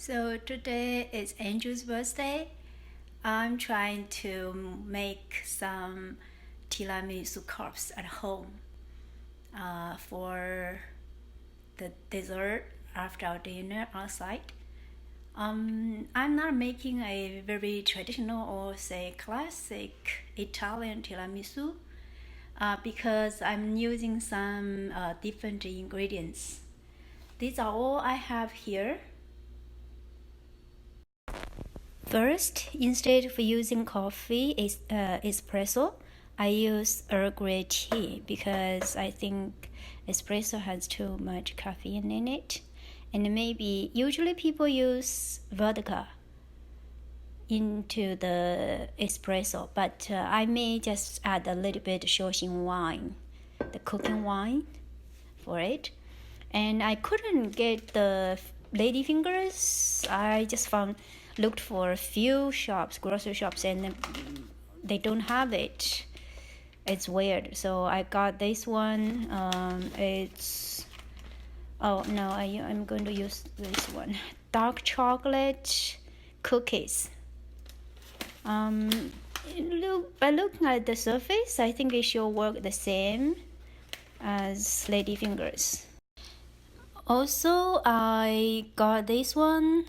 So today is Angel's birthday. I'm trying to make some tiramisu cups at home for the dessert after our dinner outside. I'm not making a very traditional or say classic Italian tiramisu because I'm using some different ingredients. These are all I have here. First, instead of using coffee, espresso, I use Earl Grey tea because I think espresso has too much caffeine in it. And maybe usually people use vodka into the espresso, but I may just add a little bit Shaoxing wine, the cooking wine for it. And I couldn't get the ladyfingers. I just looked for a few shops, grocery shops, and they don't have it. It's weird. So I got this one. I'm going to use this one. Dark chocolate cookies. By looking at the surface, I think it should work the same as ladyfingers. Also, I got this one,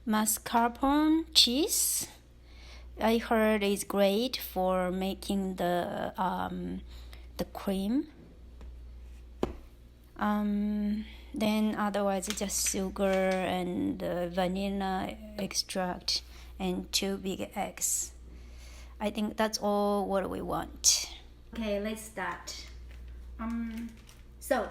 Mascarpone cheese. I heard it's great for making the cream. Then otherwise it's just sugar and vanilla extract and 2 big eggs. I think that's all what we want. Okay, let's start. So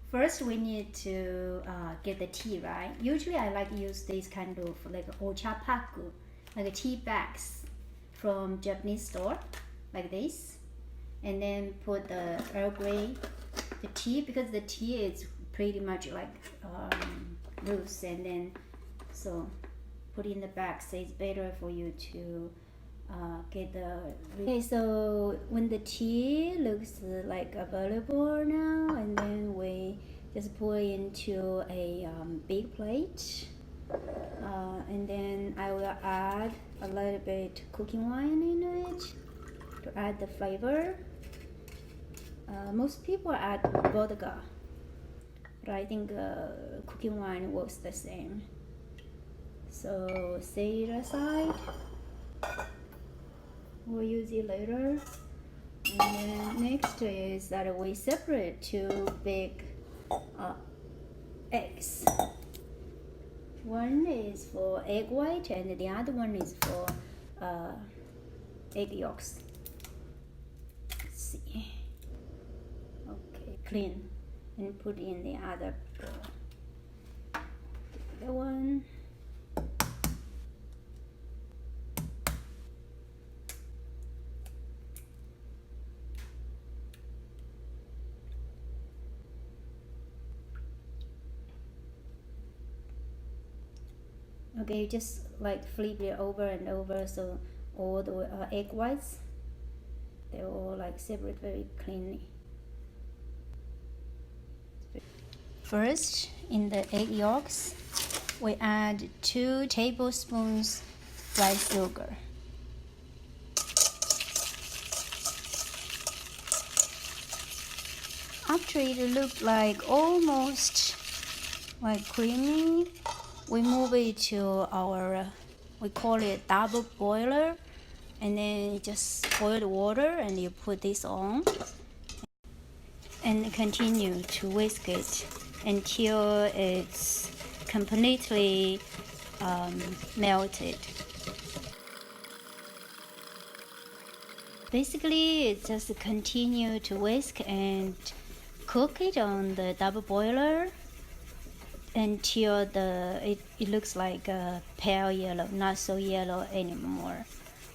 first we need to get the tea, right? Usually I like to use this kind of like ochapaku, like tea bags from Japanese store, like this. And then put the Earl Grey, the tea, because the tea is pretty much like loose, and then so put in the bag, so it's better for you to get the. Okay, so when the tea looks like available now, and then we just pour into a big plate, and then I will add a little bit cooking wine in it to add the flavor. Most people add vodka, but I think cooking wine works the same. So set it aside. We'll use it later. And then next is that we separate 2 big eggs. One is for egg white and the other one is for egg yolks. Let's see. Okay, clean and put in the other bowl. The one. Okay, just like flip it over and over, so all the egg whites, they're all like separate very cleanly. First, in the egg yolks, we add 2 tablespoons white sugar. After it looked like almost like creamy, we move it to our, we call it double boiler, and then just boil the water and you put this on and continue to whisk it until it's completely melted. Basically, it's just continue to whisk and cook it on the double boiler until it looks like a pale yellow, not so yellow anymore,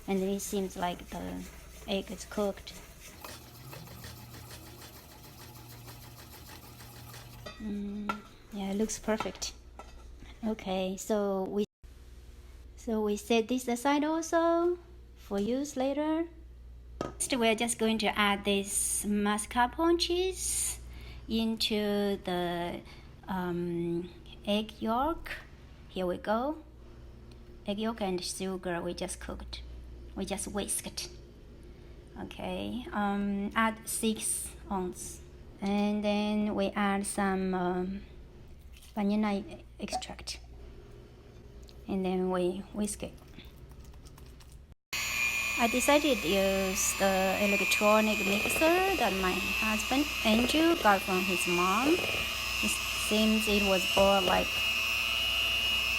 and then it seems like the egg is cooked. Yeah, it looks perfect. Okay, so we set this aside also for use later. Next, we're just going to add this mascarpone cheese into the egg yolk here we go. Egg yolk and sugar we just cooked. We just whisked. Okay, add 6 ounces. And then we add some vanilla extract. And then we whisk it. I decided to use the electronic mixer that my husband Andrew got from his mom. It seems it was bought like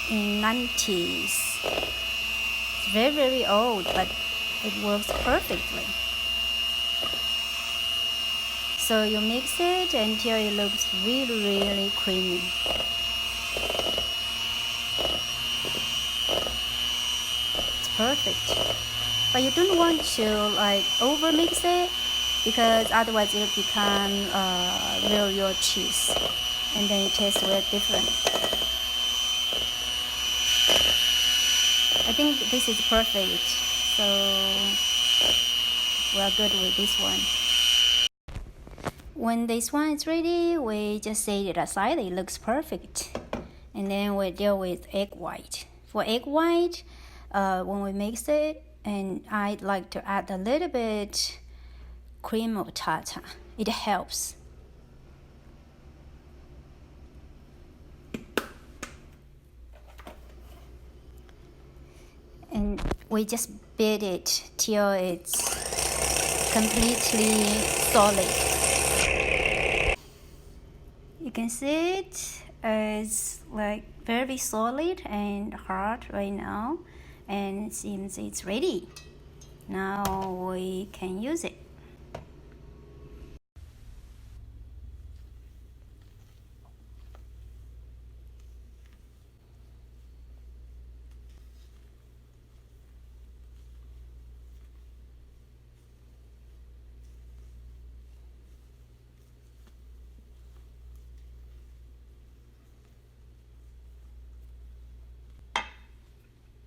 in 90s. It's very, very old, but it works perfectly. So you mix it until it looks really, really creamy. It's perfect. But you don't want to like over mix it, because otherwise it will become real cheese, and then it tastes very different. I think this is perfect, so we're good with this one. When this one is ready, we just set it aside. It looks perfect. And then we deal with egg white. For egg white, when we mix it, and I'd like to add a little bit cream of tartar. It helps. And we just beat it till it's completely solid. You can see it is like very solid and hard right now, and it seems it's ready. Now we can use it.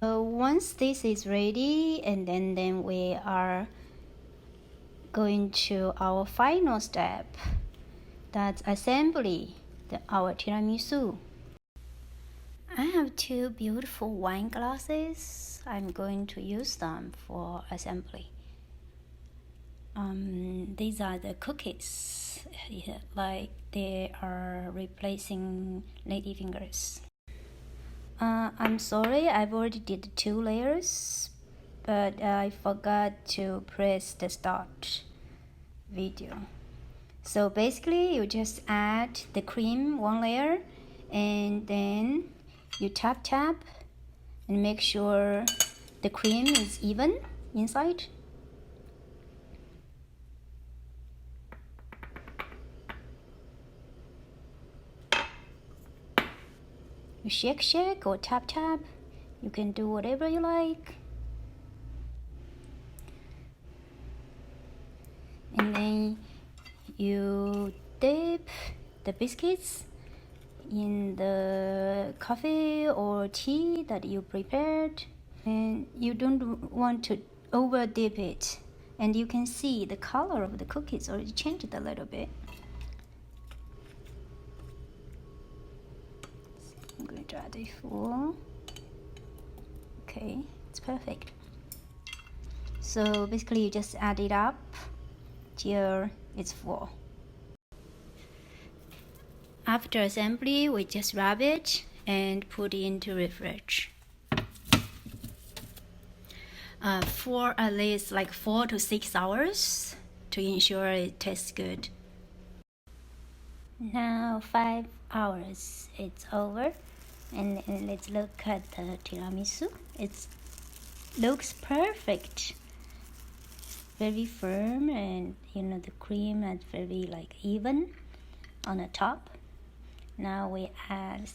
Once this is ready, and then we are going to our final step, that's assembly our tiramisu. I have 2 beautiful wine glasses. I'm going to use them for assembly. These are the cookies, like they are replacing ladyfingers. I'm sorry, I've already did 2 layers, but I forgot to press the start video. So basically you just add the cream 1 layer, and then you tap and make sure the cream is even inside. You shake or tap. You can do whatever you like. And then you dip the biscuits in the coffee or tea that you prepared. And you don't want to over dip it. And you can see the color of the cookies already changed a little bit. I'm going to add it full. Okay, it's perfect. So basically you just add it up till it's full. After assembly, we just wrap it and put it into refrigerator for at least like 4 to 6 hours to ensure it tastes good. Now 5 hours, it's over, and let's look at the tiramisu. It looks perfect, very firm, and the cream is very like even on the top. Now we add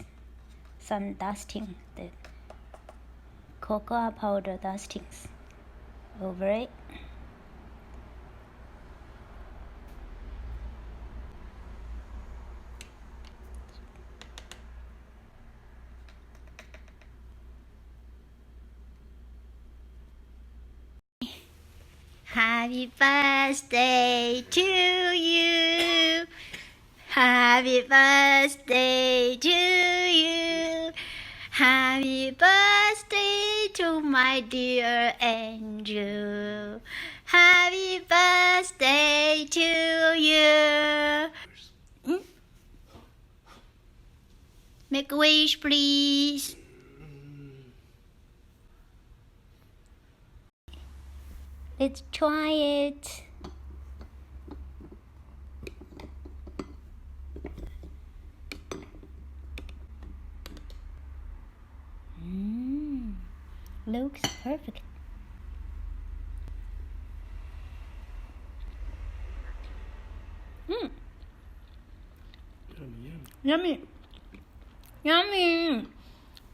some dusting, the cocoa powder dustings over it. Happy birthday to you. Happy birthday to you. Happy Happy birthday to my dear Andrew. Happy birthday to you. Make a wish, please. Let's try it. Looks perfect. Yummy. Yummy.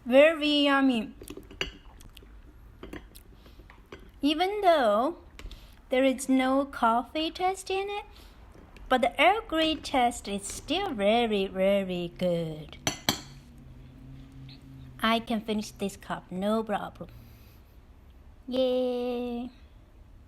Very yummy. Even though there is no coffee taste in it, but the Earl Grey taste is still very, very good. I can finish this cup, no problem. Yay!